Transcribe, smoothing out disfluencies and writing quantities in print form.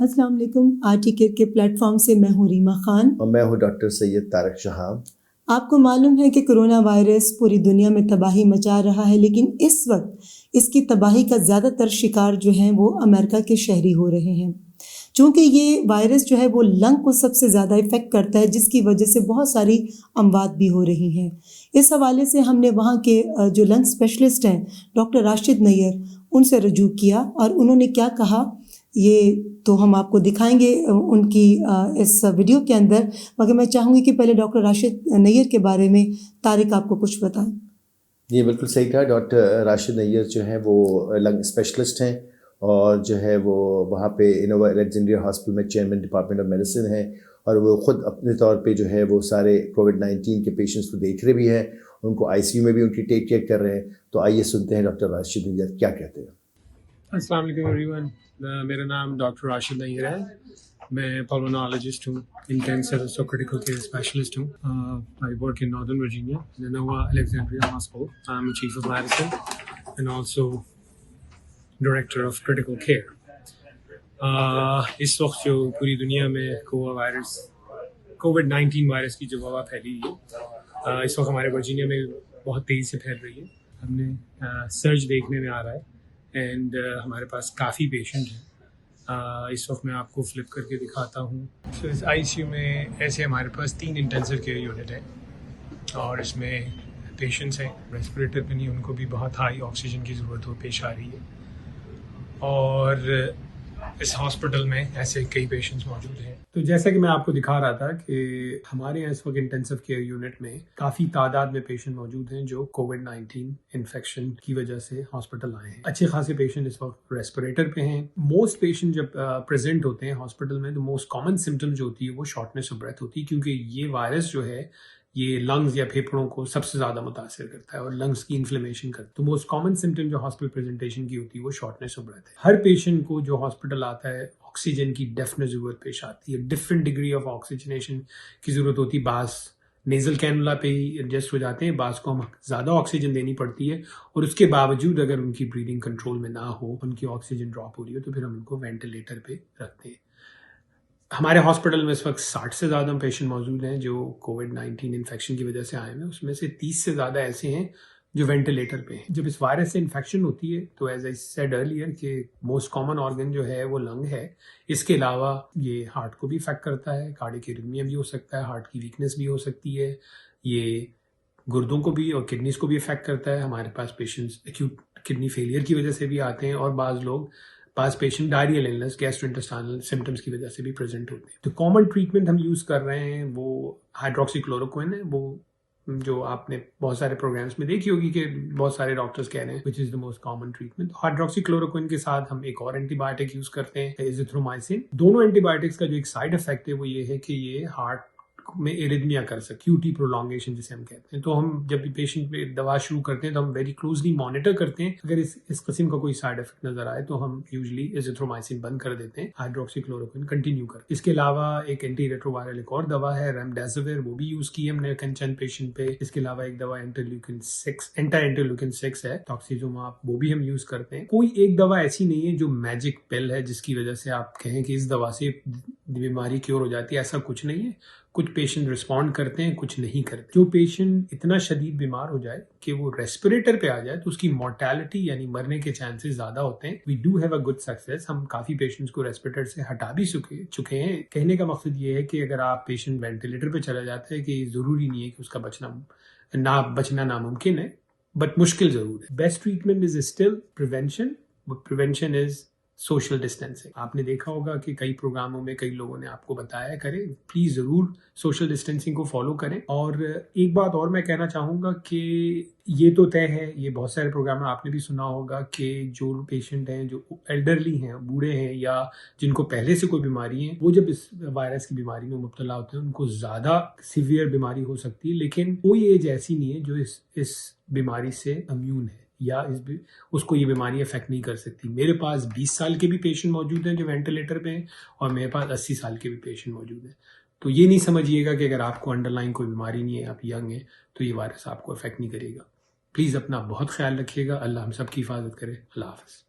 अस्सलाम वालेकुम। RT care के प्लेटफॉर्म से मैं हूँ रीमा खान और मैं हूँ डॉक्टर सैयद तारक शहाब। आपको मालूम है कि कोरोना वायरस पूरी दुनिया में तबाही मचा रहा है, लेकिन इस वक्त इसकी तबाही का ज़्यादातर शिकार जो हैं वो अमेरिका के शहरी हो रहे हैं। चूँकि ये वायरस जो है वो लंग को सबसे ज़्यादा इफ़ेक्ट करता है, जिसकी वजह से बहुत सारी अमवात भी हो रही हैं। इस हवाले से हमने वहाँ के जो लंग स्पेशलिस्ट हैं डॉक्टर राशिद नैयर, उनसे रजू किया और उन्होंने क्या कहा ये तो हम आपको दिखाएंगे उनकी इस वीडियो के अंदर। मगर मैं चाहूँगी कि पहले डॉक्टर राशिद नैयर के बारे में तारिक आपको कुछ बताएं। ये बिल्कुल सही कहा। डॉक्टर राशिद नैयर जो है वो लंग स्पेशलिस्ट हैं और जो है वो वहाँ पे इनोवा अलेक्जेंड्रिया हॉस्पिटल में चेयरमैन डिपार्टमेंट ऑफ मेडिसिन हैं और वो ख़ुद अपने तौर पे जो है वो सारे कोविड-19 के पेशेंट्स को देख रहे भी हैं, उनको आईसीयू में भी उनकी टेक केयर कर रहे हैं। तो आइए सुनते हैं डॉक्टर राशिद नैयर क्या कहते हैं। अस्सलाम वालेकुम एवरीवन, मेरा नाम डॉक्टर राशिद नैयर है। मैं पल्मोनोलॉजिस्ट हूँ, इंटेंसिव और क्रिटिकल केयर स्पेशलिस्ट हूँ। I work in northern Virginia, Innova Alexandria hospital. I am chief of medicine and also director of critical care. इस वक्त जो पूरी दुनिया में कोविड-19 वायरस की जो वबा फैली है, इस वक्त हमारे वर्जीनिया में बहुत तेज़ी से फैल रही है। हमने सर्ज देखने में आ रहा है एंड हमारे पास काफ़ी पेशेंट हैं। इस वक्त मैं आपको फ्लिप करके दिखाता हूँ। तो इस आईसीयू में ऐसे हमारे पास 3 इंटेंसिव केयर यूनिट है और इसमें पेशेंट्स हैं रेस्पिरेटर पे नहीं, उनको भी बहुत हाई ऑक्सीजन की ज़रूरत हो पेश आ रही है। और इस हॉस्पिटल में ऐसे कई पेशेंट्स मौजूद हैं। तो जैसा कि मैं आपको दिखा रहा था कि हमारे यहाँ इस वक्त इंटेंसिव केयर यूनिट में काफ़ी तादाद में पेशेंट मौजूद हैं जो कोविड-19 इन्फेक्शन की वजह से हॉस्पिटल आए हैं। अच्छे खासे पेशेंट इस वक्त रेस्पिरेटर पे हैं। मोस्ट पेशेंट जब प्रेजेंट होते हैं हॉस्पिटल में तो मोस्ट कॉमन सिम्टम जो होती है वो शॉर्टनेस ऑफ ब्रेथ होती है, क्योंकि ये वायरस जो है ये लंग्स या फेफड़ों को सबसे ज़्यादा मुतासर करता है और लंग्स की इन्फ्लेमेशन करता है। तो मोस्ट कॉमन सिम्टम जो हॉस्पिटल प्रेजेंटेशन की होती है वो शॉर्टनेस ऑफ ब्रेथ है। हर पेशेंट को जो हॉस्पिटल आता है ऑक्सीजन की डेफिनेट ज़रूरत पेश आती है। डिफरेंट डिग्री ऑफ ऑक्सीजनेशन की ज़रूरत होती है। बास नेजल कैनुला पे ही एडजस्ट हो जाते हैं, बास को हम ज़्यादा ऑक्सीजन देनी पड़ती है और उसके बावजूद अगर उनकी ब्रीदिंग कंट्रोल में ना हो, उनकी ऑक्सीजन ड्रॉप हो रही हो, तो फिर हम उनको वेंटिलेटर पे रखते हैं। हमारे हॉस्पिटल में इस वक्त 60 से ज़्यादा पेशेंट मौजूद हैं जो कोविड-19 इन्फेक्शन की वजह से आए हैं। उसमें से 30 से ज़्यादा ऐसे हैं जो वेंटिलेटर पे हैं। जब इस वायरस से इन्फेक्शन होती है तो एज आई सेड अर्लियर कि मोस्ट कॉमन ऑर्गन जो है वो लंग है। इसके अलावा ये हार्ट को भी इफेक्ट करता है, कार्डियक एरिथमिया भी हो सकता है, हार्ट की वीकनेस भी हो सकती है, ये गुर्दों को भी और किडनीज को भी इफेक्ट करता है। हमारे पास पेशेंट्स एक्यूट किडनी फेलियर की वजह से भी आते हैं और पास patient diarrhoeal illness gastrointestinal symptoms की वजह से भी प्रेजेंट होते हैं। तो कॉमन ट्रीटमेंट हम यूज़ कर रहे हैं वो हाइड्रोक्सीक्लोरोक्विन है, वो जो आपने बहुत सारे प्रोग्राम्स में देखी होगी कि बहुत सारे डॉक्टर्स कह रहे हैं which is the most common treatment. Hydroxychloroquine के साथ हम एक और एंटीबायोटिक यूज़ करते हैं एजिथ्रोमाइसिन। दोनों एंटीबायोटिक्स का जो एक साइड इफेक्ट है वो ये है कि ये हार्ट में एरिथमिया कर सकते, क्यूटी प्रोलॉन्गेशन जिसे हम कहते हैं। तो हम जब भी पेशेंट पे दवा शुरू करते हैं तो हम वेरी क्लोजली मॉनिटर करते हैं। अगर इस किस्म का कोई साइड इफेक्ट नजर आए तो हम यूजुअली एजिथ्रोमाइसिन बंद कर देते हैं, हाइड्रोक्सीक्लोरोक्विन कंटिन्यू कर। इसके अलावा एक एंटी रेट्रोवायरल एक और दवा है रेमडेसिविर, वो भी यूज की हमने चंद पेशेंट पे। इसके अलावा एक दवा एंटी इंटरल्यूकिन 6 है टॉक्सिजुमाब, वो भी हम यूज करते हैं। कोई एक दवा ऐसी नहीं है जो मैजिक पिल है जिसकी वजह से आप कहें कि इस दवा से बीमारी क्योर हो जाती है, ऐसा कुछ नहीं है। कुछ पेशेंट रिस्पॉन्ड करते हैं, कुछ नहीं करते। जो पेशेंट इतना शदीद बीमार हो जाए कि वो रेस्पिरेटर पे आ जाए तो उसकी मोर्टेलिटी यानी मरने के चांसेस ज्यादा होते हैं। We do have a good success, हम काफी पेशेंट्स को रेस्पिरेटर से हटा भी चुके हैं। कहने का मकसद ये है कि अगर आप पेशेंट वेंटिलेटर पे चला जाता है कि जरूरी नहीं है कि उसका बचना नामुमकिन है, बट मुश्किल जरूर है। Best treatment is still prevention, prevention is social distancing. आपने देखा होगा कि कई प्रोग्रामों में कई लोगों ने आपको बताया करें, प्लीज जरूर सोशल डिस्टेंसिंग को फॉलो करें। और एक बात और मैं कहना चाहूंगा कि ये तो तय है, ये बहुत सारे प्रोग्राम में आपने भी सुना होगा कि जो पेशेंट हैं जो एल्डरली हैं, बूढ़े हैं या जिनको पहले से कोई बीमारी है, वो जब इस वायरस की बीमारी में मुब्तला होते हैं उनको ज्यादा सीवियर बीमारी हो सकती है। लेकिन कोई एज ऐसी नहीं है जो इस बीमारी से इम्यून है या उसको ये बीमारी अफेक्ट नहीं कर सकती। मेरे पास 20 साल के भी पेशेंट मौजूद हैं जो वेंटिलेटर पे हैं और मेरे पास 80 साल के भी पेशेंट मौजूद हैं। तो ये नहीं समझिएगा कि अगर आपको अंडरलाइन कोई बीमारी नहीं है, आप यंग हैं, तो ये वायरस आपको अफेक्ट नहीं करेगा। प्लीज़ अपना बहुत ख्याल रखिएगा। अल्लाह हम सब की हिफाजत करे। अल्लाह हाफ़िज़।